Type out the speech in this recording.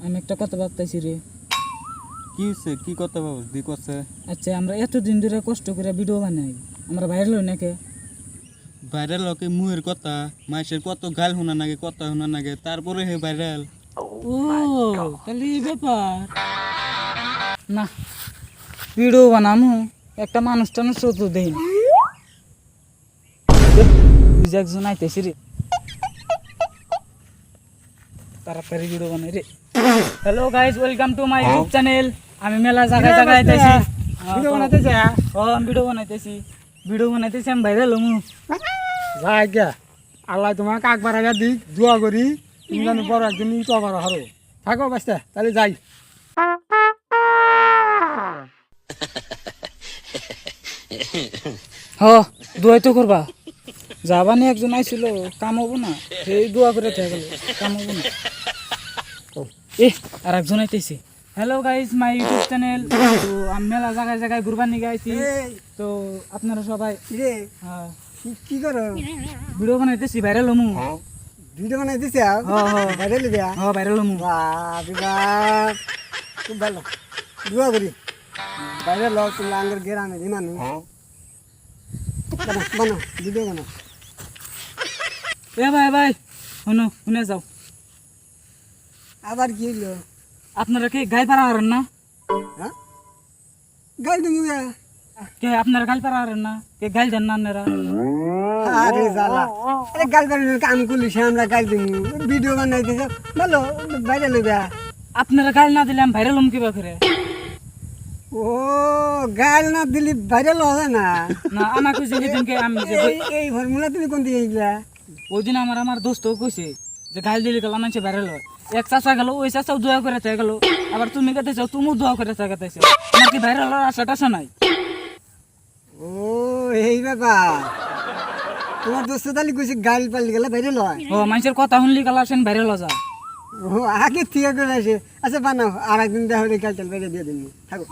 আমি একটা কথা ভাবতেছি রে। কি হচ্ছে? কি কথা ভাবছ? দি করছে আচ্ছা, আমরা এতদিন ধরে কষ্ট করে ভিডিও বানাই, আমরা ভাইরাল হই নাকি? ভাইরাল লোকে মুহের কথা, মাইসের কত গাল শোনা নাগে, কথা শোনা নাগে, তারপরে হে ভাইরাল। ও তাহলে এই ব্যাপার না, ভিডিও বানামু একটা মানুষ টানুষ তো দেই না। তুই যে একজন আইতেছি রে, তাড়াতাড়ি ভিডিও বানাই রে। Hello guys, welcome to my YouTube channel. আমি মেলা জায়গায় জায়গায় আইতেছি, ভিডিও বানাইতেছি। ভিডিও বানাইতেছি আমি ভাইরাল হমু। যাই গা আল্লাহ তোমাকে আকবার আগে দিক দোয়া করি তুমি জানো বড় একদিন ইউটিউবার হারো থাকো বাস্তা তাহলে যাই। হ দোয়াই তো করবা, যাবানি একজন আইছিল, কাম হবো না, সেই দোয়া করে থেকে গেল, কাম হবো না। এ আর একজন আইতেছি। Hello guys, my YouTube channel. তো আমি মেলা জায়গায় জায়গায় ঘুরবার নিয়ে আইছি। তো আপনারা সবাই রে হ্যাঁ, কি করো? ভিডিও বানাইতেছি, ভাইরাল হমু। ভিডিও বানাই দিছে বাইরে লিবিয়া ভাইরাল হমু। খুব ভালো দোয়া করি বাইরে লোক তুমি আঙ্গের গ্রামে মানুষ বানো ভিডিও বানো। এ ভাই ভাই শুনো, শুনে যাও। আবার কি হইলো? আপনারা কি গাই পাড়া হারেন না? হ্যাঁ গাই তুমি কে আপনারা গাল পাড়া হারেন না? কে গাইল দেন না আপনারা? আরে জালা আরে গাল বানানোর কাম করলিস আমরা গাল দিমু ভিডিও বানাই দিছে ভালো বাইরে লিবিয়া। আপনারা গাইল না দিলে আমি ভাইরাল হম কিবা করে? ও গাল না দিলি ভাইরাল হবে না। না আমাকে যে দিনকে আমি যে এই ফর্মুলা তুমি কোন দিকে গেলা? ওই দিন আমার দোস্ত কইছে যে গাইল দিলে গেল মানুষ ভাইরাল হয়। এক চাচা গেল, ওই চাচাও দোয়া করে চাই গেল, আবার তুমি কেটেছো, তুমিও দোয়া করে চাই কেটেছো। আমার কি ভাইরাল হওয়ার আশা টাশা নাই? ও এই ব্যাপার তোমার দোস্ত তালি কইছে গাল পালি গেলে ভাইরাল হয়। ও মানুষের কথা শুনলি গেল আসেন ভাইরাল হওয়া যায়। ও আগে ঠিক করে আসে আচ্ছা বানাও আর একদিন দেখা হলে গাল টাল বাইরে দিয়ে দিন থাকো।